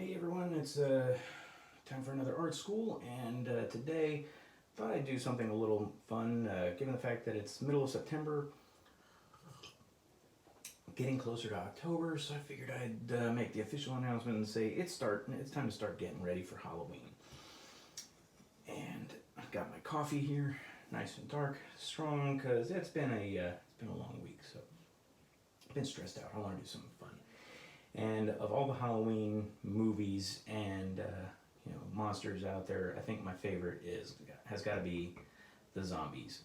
Hey everyone, it's time for another art school, and today I thought I'd do something a little fun, given the fact that it's middle of September, getting closer to October, so I figured I'd make the official announcement and say it's time to start getting ready for Halloween. And I've got my coffee here, nice and dark, strong, because it's been a long week, so I've been stressed out. I want to do something fun. And of all the Halloween movies and monsters out there, I think my favorite has got to be the zombies.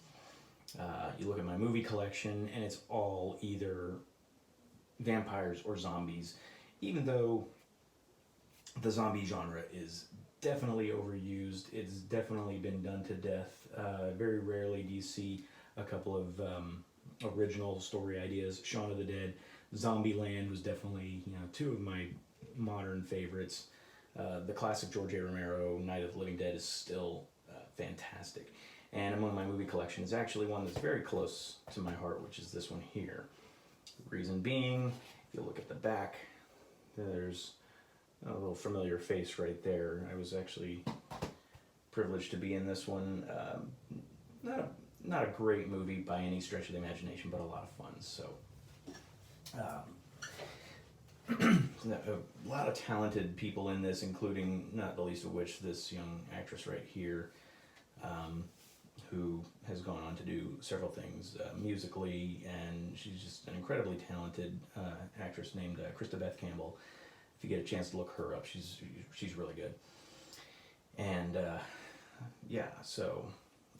You look at my movie collection, and it's all either vampires or zombies. Even though the zombie genre is definitely overused, it's definitely been done to death. Very rarely do you see a couple of original story ideas. Shaun of the Dead, Zombieland was definitely two of my modern favorites. The classic George A. Romero Night of the Living Dead is still fantastic, and among my movie collection is actually one that's very close to my heart, which is this one here. Reason being, if you look at the back, there's a little familiar face right there. I was actually privileged to be in this one. Not a great movie by any stretch of the imagination, but a lot of fun. So, a lot of talented people in this, including not the least of which this young actress right here, who has gone on to do several things musically, and she's just an incredibly talented actress named Krista Beth Campbell. If you get a chance to look her up, she's really good. And yeah, so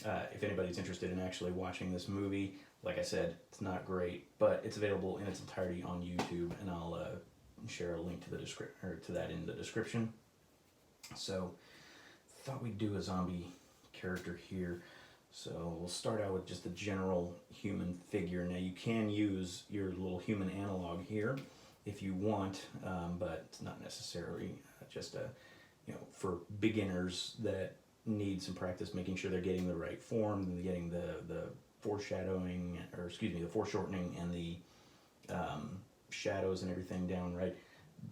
if anybody's interested in actually watching this movie, like I said, it's not great, but it's available in its entirety on YouTube, and I'll share a link to that in the description. So, thought we'd do a zombie character here. So we'll start out with just the general human figure. Now you can use your little human analog here if you want, but it's not necessarily just for beginners that need some practice making sure they're getting the right form and getting the foreshadowing, or excuse me, the foreshortening and the shadows and everything down right.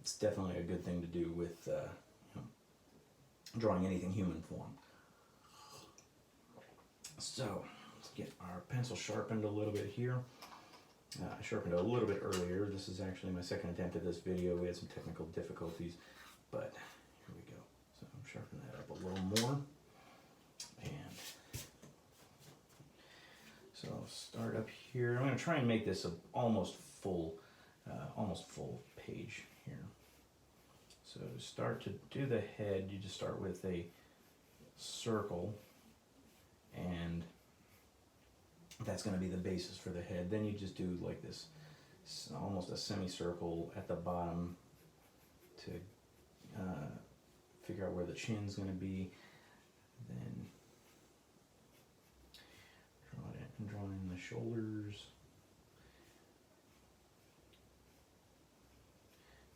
It's definitely a good thing to do with drawing anything human form. So let's get our pencil sharpened a little bit here. I sharpened it a little bit earlier. This is actually my second attempt at this video. We had some technical difficulties, but here we go. So I'm sharpening that up a little more. And so I'll start up here. I'm going to try and make this a almost full page here. So to start to do the head, you just start with a circle, and that's going to be the basis for the head. Then you just do like this, almost a semicircle at the bottom to figure out where the chin's going to be. Then draw in the shoulders.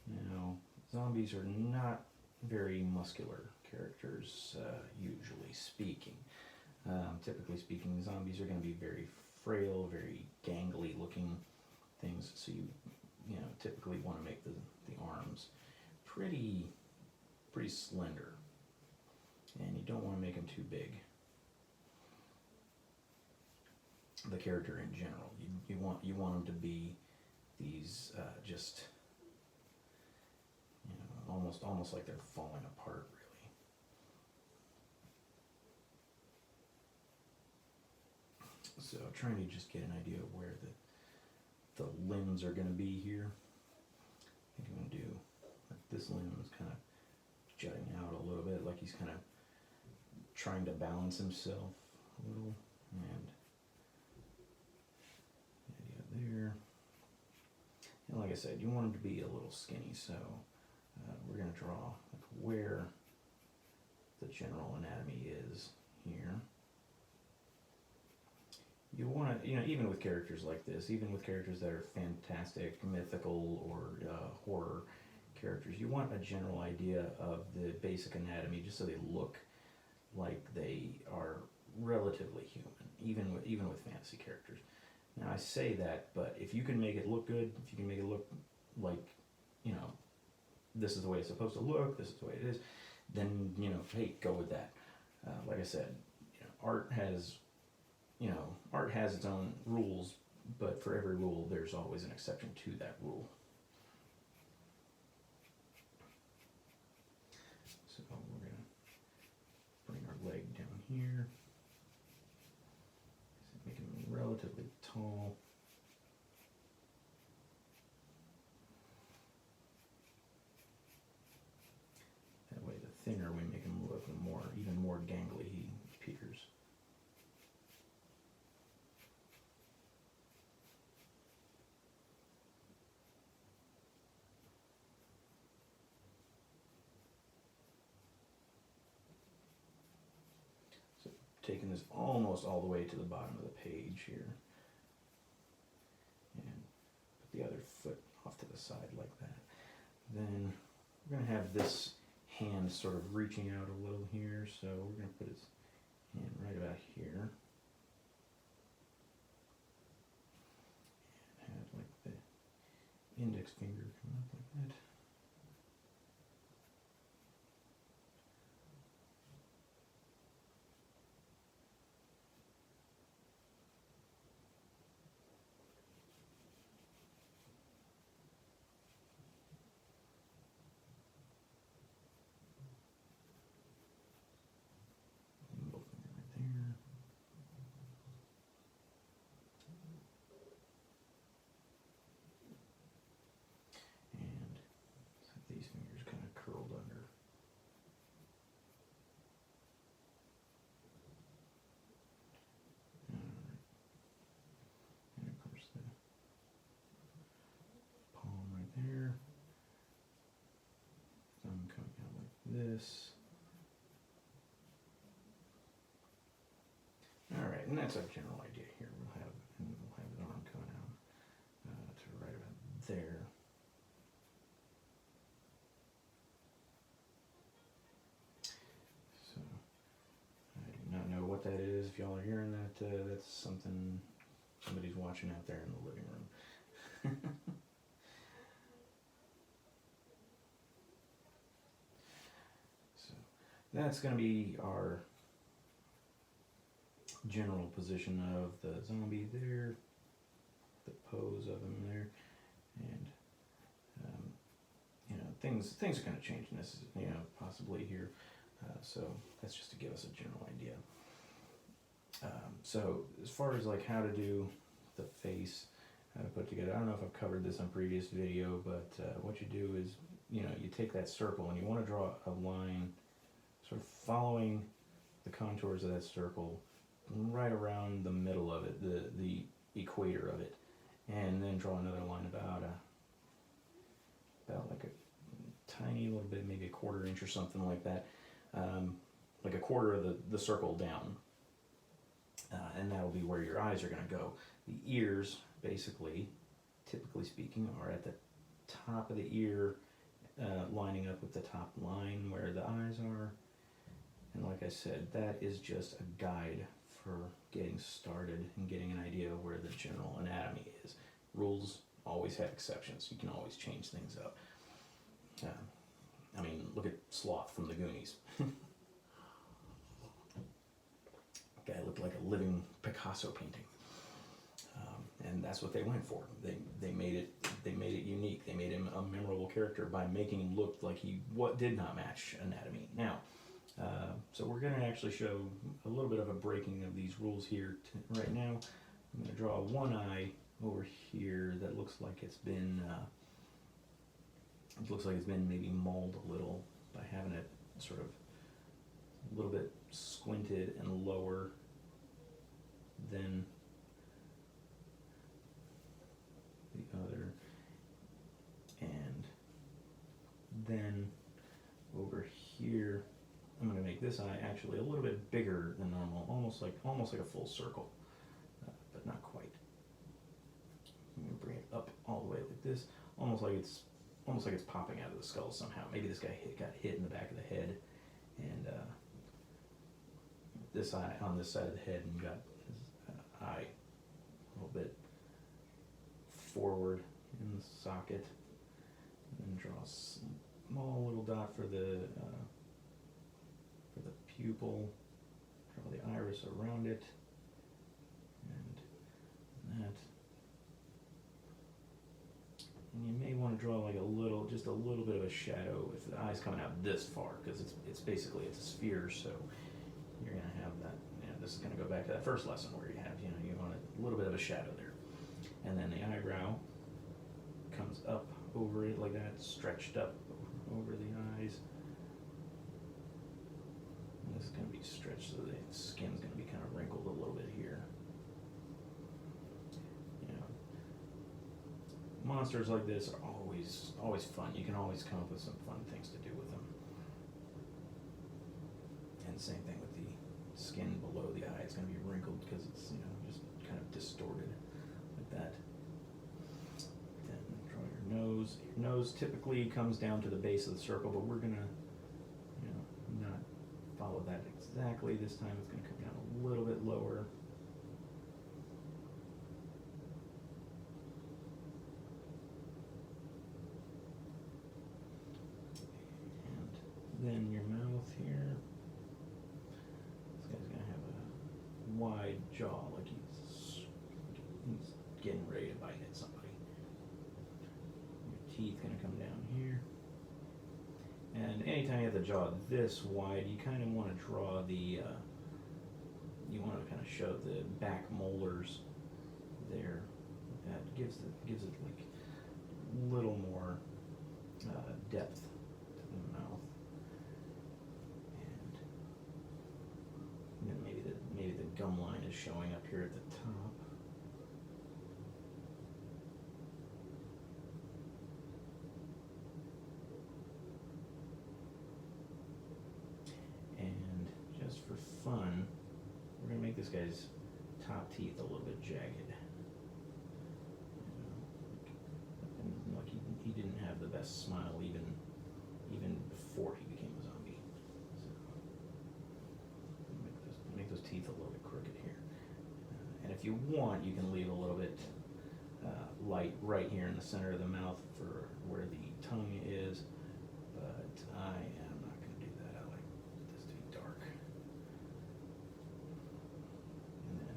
Now, zombies are not very muscular characters, usually speaking. Typically speaking, zombies are going to be very frail, very gangly looking things, so you typically want to make the arms pretty slender, and you don't want to make them too big. The character in general, you want them to be these just almost like they're falling apart, really. So trying to just get an idea of where the limbs are going to be here. I think I'm going to do like this limb is kind of jutting out a little bit, like he's kind of trying to balance himself a little, and there. And like I said, you want him to be a little skinny, so we're going to draw like where the general anatomy is here. You want to, even with characters like this, even with characters that are fantastic, mythical, or horror characters, you want a general idea of the basic anatomy just so they look like they are relatively human, even with fantasy characters. Now I say that, but if you can make it look good, if you can make it look like, this is the way it's supposed to look, this is the way it is, then, you know, hey, go with that. Like I said, you know, art has its own rules, but for every rule, there's always an exception to that rule. So we're gonna bring our leg down here, make him relatively tall. That way, the thinner we make him look, the even more gangly he appears. Taking this almost all the way to the bottom of the page here, and put the other foot off to the side like that. Then we're going to have this hand sort of reaching out a little here, so we're going to put his hand right about here. And have like the index finger come up like that. Middle finger right there. And have these fingers kind of curled under. And of course the palm right there. Thumb coming out like this. Alright, and that's our general idea here. We'll have the arm coming out to right about there. So, I do not know what that is. If y'all are hearing that, that's somebody's watching out there in the living room. So, that's going to be our general position of the zombie there, the pose of him there, and you know, things are going to change in this, you know, possibly here. So that's just to give us a general idea. So as far as like how to do the face, how to put together, I don't know if I've covered this on previous video, but what you do is, you know, you take that circle and you want to draw a line sort of following the contours of that circle right around the middle of it, the equator of it, and then draw another line about like a tiny little bit, maybe a quarter inch or something like that, like a quarter of the circle down, and that'll be where your eyes are going to go. The ears, basically, typically speaking, are at the top of the ear, lining up with the top line where the eyes are. And like I said, that is just a guide for getting started and getting an idea of where the general anatomy is. Rules always have exceptions. You can always change things up. I mean, look at Sloth from the Goonies. Guy looked like a living Picasso painting, and that's what they went for. They made it unique. They made him a memorable character by making him look like he did not match anatomy. Now, so we're going to actually show a little bit of a breaking of these rules here. Right now, I'm going to draw one eye over here that looks like it's been maybe mauled a little by having it sort of a little bit squinted and lower than the other. And then over here, I'm going to make this eye actually a little bit bigger than normal, almost like a full circle, but not quite. I'm going to bring it up all the way like this, almost like it's popping out of the skull somehow. Maybe this guy got hit in the back of the head, and this eye on this side of the head, and got his eye a little bit forward in the socket, and then draw a dot for the pupil. Draw the iris around it, and that. And you may want to draw like just a little bit of a shadow if the eye's coming out this far, because it's basically a sphere, so you're gonna have that. This is gonna go back to that first lesson where you have, you want a little bit of a shadow there, and then the eyebrow comes up over it like that, stretched up over the eyes. And this is gonna be stretched, so the skin's gonna be kind of wrinkled a little bit here. Monsters like this are always fun. You can always come up with some fun things to do with them. And same thing with the skin below the eye. It's going to be wrinkled because it's just kind of distorted like that. Then draw your nose. Your nose typically comes down to the base of the circle, but we're gonna not follow that exactly. This time it's going to come down a little bit lower. Then your mouth here. This guy's gonna have a wide jaw, like he's getting ready to bite at somebody. Your teeth gonna come down here. And anytime you have the jaw this wide, you kind of want to draw the. You want to kind of show the back molars there. That gives it like a little more depth to the mouth. And then maybe the gum line is showing up here at the top. And just for fun, we're gonna make this guy's top teeth a little bit jagged. Like he didn't have the best smile even before he became a zombie. So make those teeth a little bit crooked here. And if you want, you can leave a little bit light right here in the center of the mouth for where the tongue is. But I am not going to do that. I like this to be dark. And then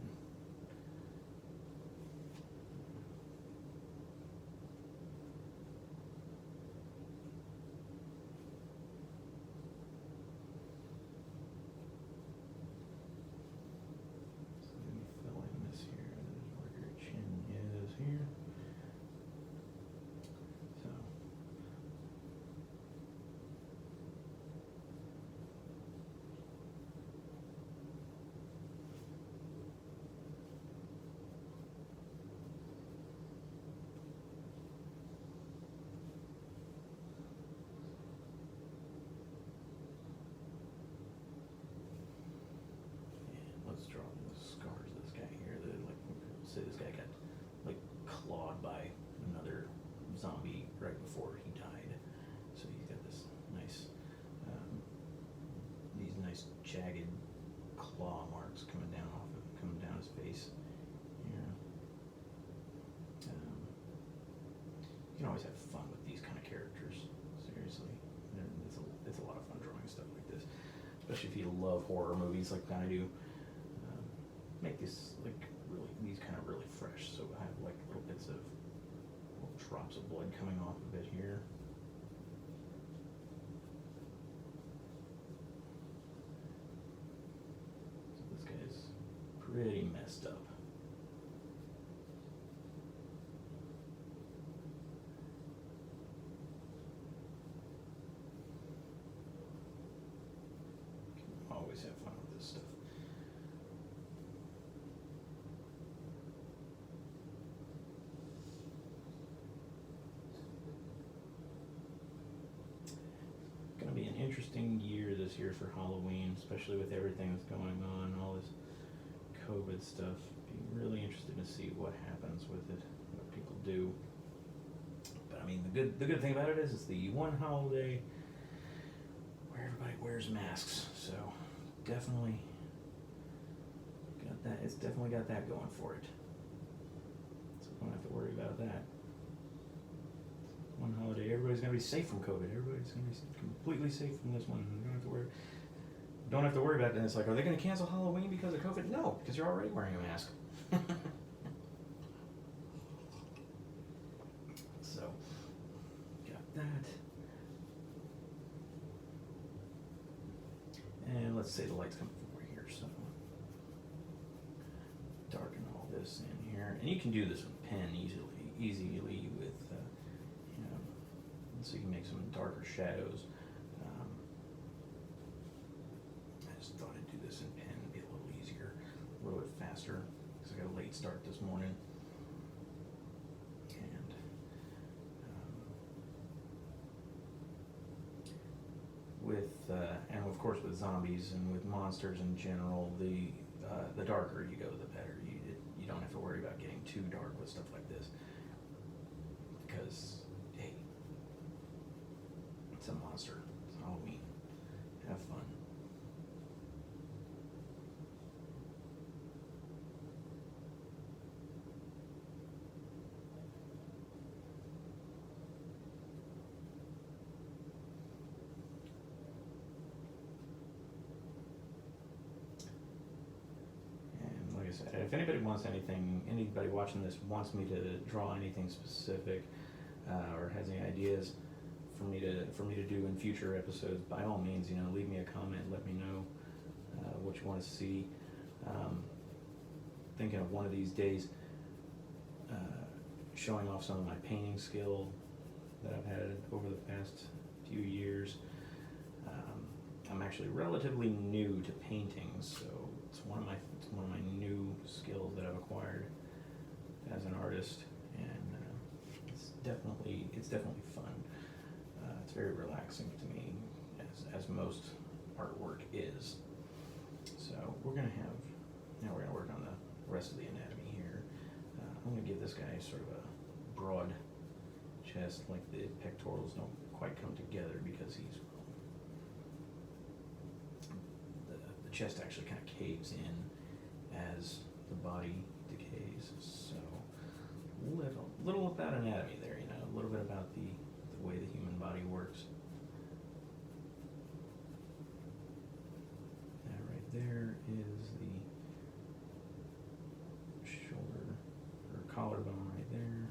so let me fill in this here. There's where your chin is here. So and let's draw the scars of this guy here. Say this guy got like clawed by another zombie right before he died. So he's got this nice, these nice jagged claw marks coming down his face here. You can always have fun with these kind of characters. Seriously, it's a lot of fun drawing stuff like this, especially if you love horror movies like I do. Make these these kind of really fresh. So I have like little bits of little drops of blood coming off of it here. So this guy's pretty messed up. Can always have fun with this stuff. Gonna be an interesting year this year for Halloween, especially with everything that's going on, all this COVID stuff. Be really interested to see what happens with it, what people do. But I mean, the good thing about it is it's the one holiday where everybody wears masks, so definitely got that. It's definitely got that going for it. So we don't have to worry about that. one holiday. Everybody's gonna be safe from COVID. Everybody's gonna be completely safe from this one. You don't have to worry. Don't have to worry about it. And it's like, are they gonna cancel Halloween because of COVID? No, because you're already wearing a mask. So, got that. And let's say the light's coming from over here, so darken all this in here. And you can do this with pen easily with, you know, so you can make some darker shadows. I just thought I'd do this in pen, it'd be a little easier, a little bit faster, because I got a late start this morning. And of course with zombies and with monsters in general, the darker you go, the better. You don't have to worry about getting too dark with stuff like this, because hey, it's a monster. It's Halloween. Have fun. If anybody wants anything, anybody watching this wants me to draw anything specific, or has any ideas for me to do in future episodes, by all means, you know, leave me a comment, let me know what you want to see. Thinking of one of these days showing off some of my painting skill that I've had over the past few years. I'm actually relatively new to painting, so it's one of my new skills that I've acquired as an artist, and it's definitely fun. It's very relaxing to me, as most artwork is. So we're gonna work on the rest of the anatomy here. I'm gonna give this guy sort of a broad chest, like the pectorals don't quite come together because the chest actually kind of caves in as the body decays. So a little about anatomy there, you know, a little bit about the way the human body works. That right there is the shoulder or collarbone right there.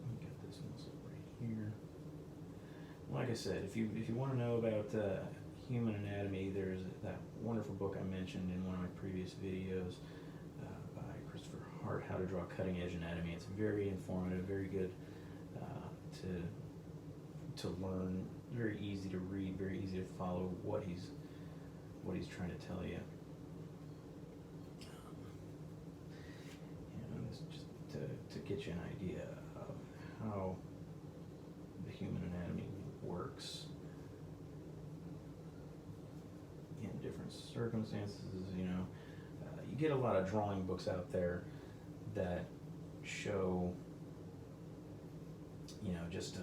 We got this muscle right here. Like I said, if you want to know about human anatomy, there's that wonderful book I mentioned in one of my previous videos by Christopher Hart, How to Draw Cutting Edge Anatomy. It's very informative, very good to learn, very easy to read, very easy to follow what he's trying to tell you. You know, this just to get you an idea of how the human anatomy works in different circumstances. You know, you get a lot of drawing books out there that show, you know, just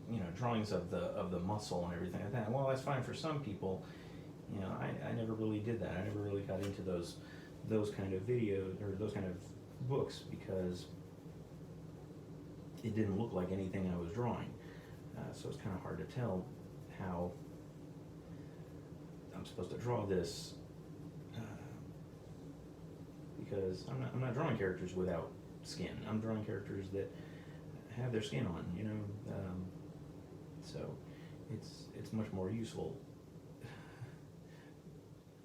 you know, drawings of the muscle and everything like that. Well, that's fine for some people. You know, I never really did that. I never really got into those kind of videos or those kind of books because it didn't look like anything I was drawing. So it's kind of hard to tell how I'm supposed to draw this because I'm not drawing characters without skin. I'm drawing characters that have their skin on, you know. So it's much more useful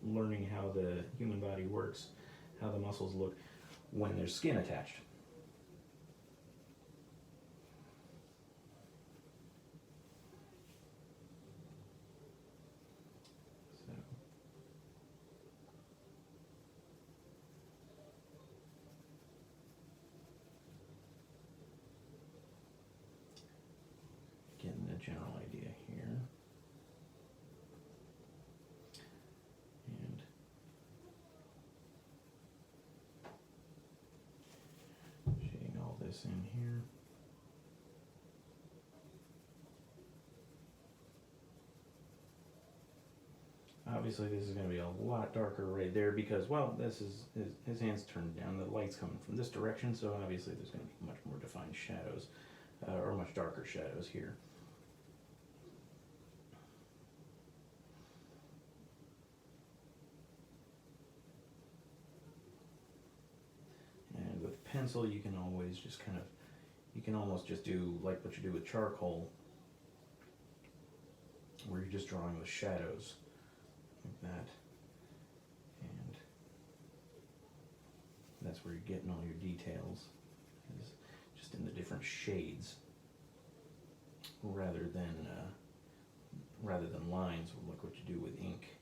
learning how the human body works, how the muscles look when there's skin attached. Getting a general idea here. And shading all this in here. obviously this is going to be a lot darker right there because, well, this is his hand's turned down. The light's coming from this direction, so obviously there's going to be much more defined shadows, or much darker shadows here. And with pencil, you can always just kind of, you can almost just do like what you do with charcoal, where you're just drawing the shadows like that, and that's where you're getting all your details, is just in the different shades, rather than lines, like what you do with ink.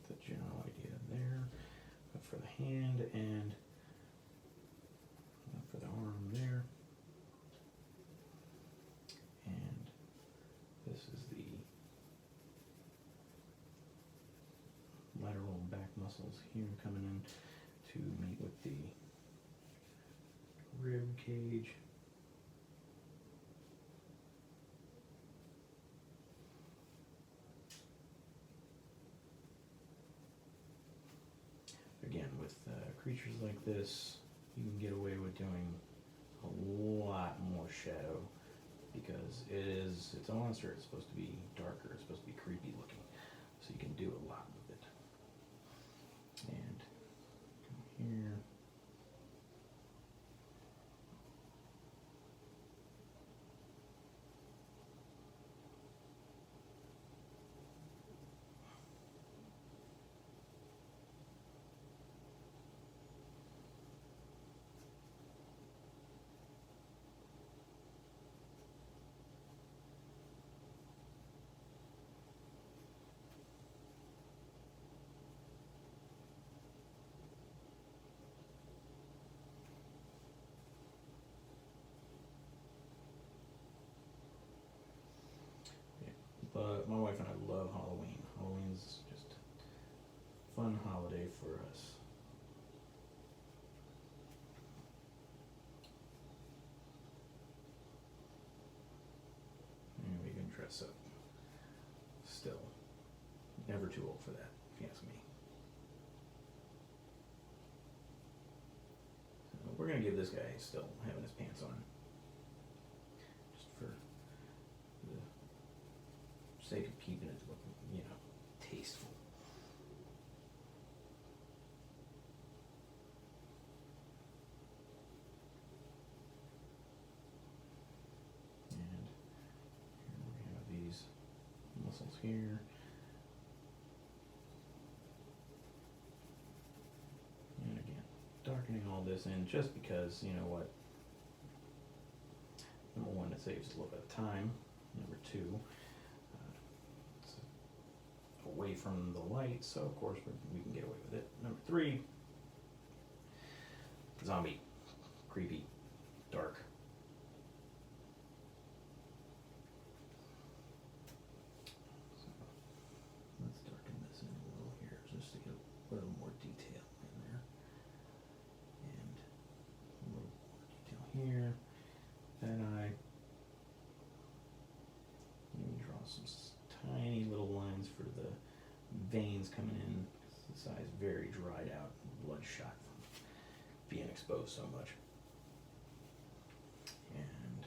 The general idea there, but for the hand and for the arm there, and this is the lateral back muscles here coming in to meet with the rib cage. Again, with creatures like this, you can get away with doing a lot more shadow because it's a monster. It's supposed to be darker. It's supposed to be creepy looking, so you can do a lot with it. And come here. But my wife and I love Halloween. Halloween's just a fun holiday for us. And we can dress up. Still, never too old for that, if you ask me. So we're gonna give this guy still having his pants on, just for the sake of keeping it looking, tasteful. And here we have these muscles here. And again, darkening all this in just because, you know what? Number one, it saves a little bit of time. Number two, it's away from the light, so of course we can get away with it. Number three, zombie, creepy, dark. So let's darken this in a little here, just to get a little more detail in there, and a little more detail here. Then I maybe draw some tiny little lines for the veins coming in. This eye's very dried out, bloodshot from being exposed so much. And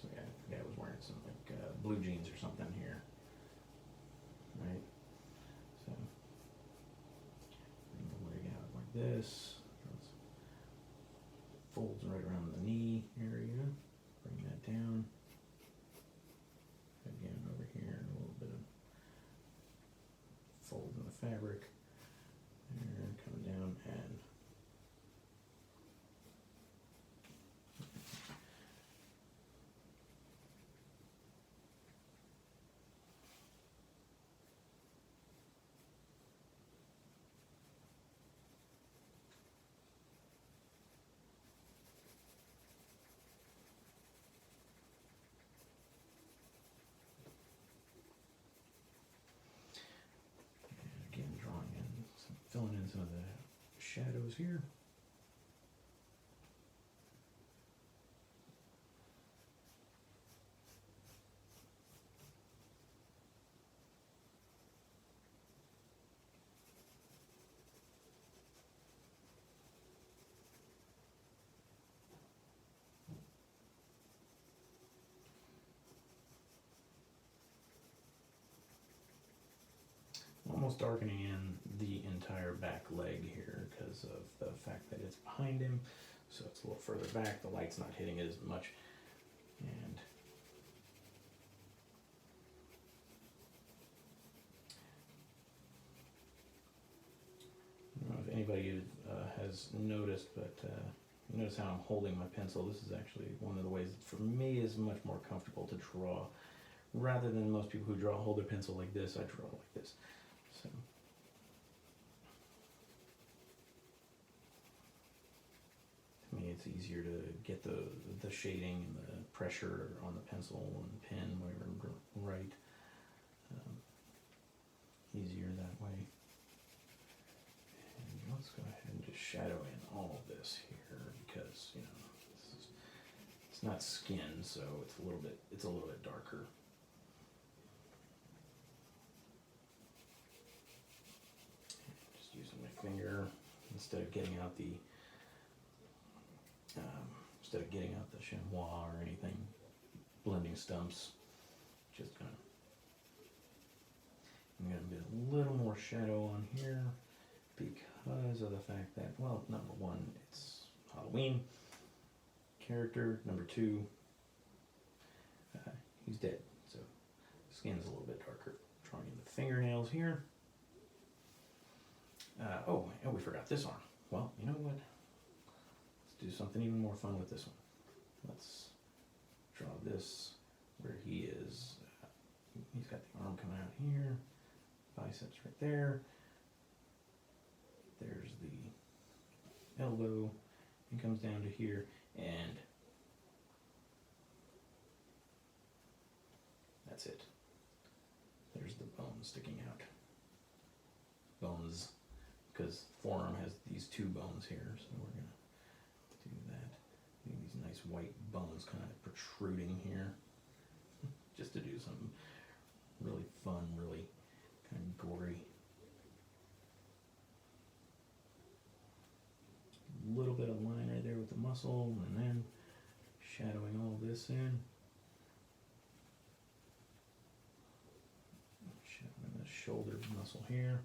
the guy was wearing some blue jeans or something here. this. Folds right around the knee area. Bring that down. Again, over here, a little bit of fold in the fabric. And come down and again, drawing in, filling in some of the shadows here. Almost darkening in the entire back leg here because of the fact that it's behind him, so it's a little further back, the light's not hitting it as much. And I don't know if anybody has noticed, but notice how I'm holding my pencil. This is actually one of the ways that for me is much more comfortable to draw. Rather than most people who hold their pencil like this, I draw like this. So. To me, it's easier to get the shading and the pressure on the pencil and pen where you write. Easier that way. And let's go ahead and just shadow in all of this here because it's not skin, so it's a little bit darker. Using my finger instead of getting out the chamois or anything, blending stumps. I'm gonna get a little more shadow on here because of the fact that, well, number one, it's Halloween character. Number two, he's dead, so skin's a little bit darker. Drawing in the fingernails here. Oh, we forgot this arm. Well, you know what? Let's do something even more fun with this one. Let's draw this where he is. He's got the arm coming out here, biceps right there. There's the elbow, and comes down to here, and that's it. There's the bone sticking out. Bones. Because forearm has these two bones here, so we're going to do that. These nice white bones kind of protruding here, just to do something really fun, really kind of gory. A little bit of line right there with the muscle, and then shadowing all this in. Shadowing the shoulder muscle here.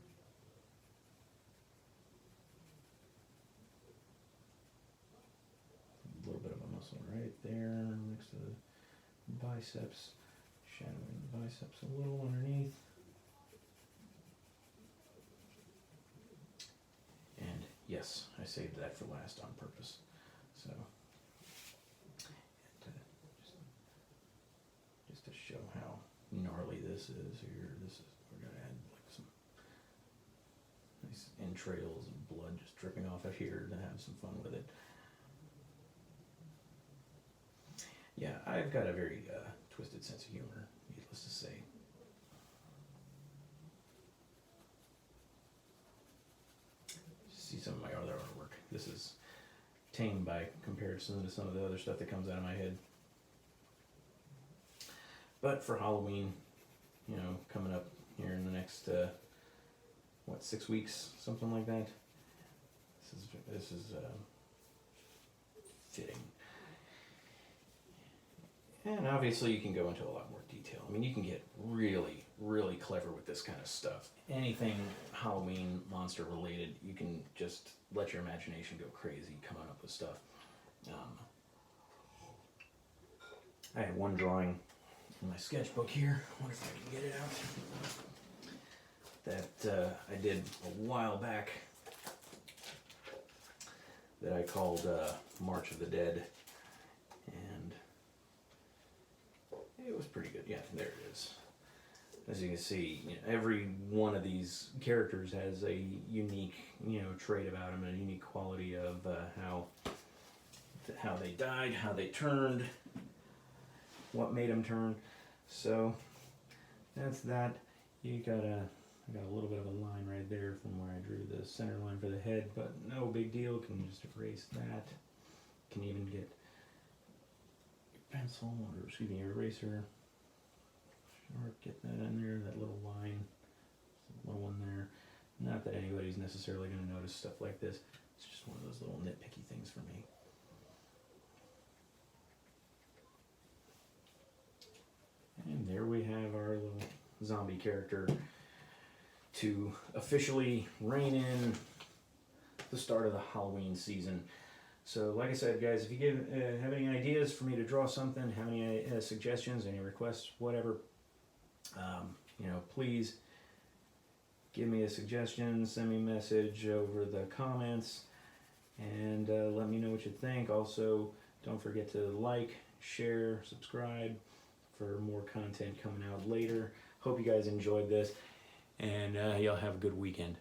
Right there next to the biceps, shadowing the biceps a little underneath. And yes, I saved that for last on purpose. So, just to show how gnarly this is here, we're going to add like some nice entrails and blood just dripping off of here to have some fun with it. Yeah, I've got a very twisted sense of humor, needless to say. See some of my other artwork. This is tame by comparison to some of the other stuff that comes out of my head. But for Halloween, coming up here in the next, 6 weeks, something like that. This is fitting. And obviously you can go into a lot more detail. I mean, you can get really, really clever with this kind of stuff. Anything Halloween monster related, you can just let your imagination go crazy coming up with stuff. I had one drawing in my sketchbook here. I wonder if I can get it out. That I did a while back that I called March of the Dead. And it was pretty good. Yeah, there it is. As you can see, you know, every one of these characters has a unique, you know, trait about them, and a unique quality of how they died, how they turned, what made them turn. So that's that. I got a little bit of a line right there from where I drew the center line for the head, but no big deal. Can just erase that. Can even get your pencil, or excuse me, your eraser. Or get that in there, that little line, little one there. Not that anybody's necessarily going to notice stuff like this. It's just one of those little nitpicky things for me. And there we have our little zombie character to officially rein in the start of the Halloween season. So like I said, guys, if you have any ideas for me to draw something, have any suggestions, any requests, whatever, you know, please give me a suggestion, send me a message over the comments, and let me know what you think. Also, don't forget to like, share, subscribe for more content coming out later. Hope you guys enjoyed this, and y'all have a good weekend.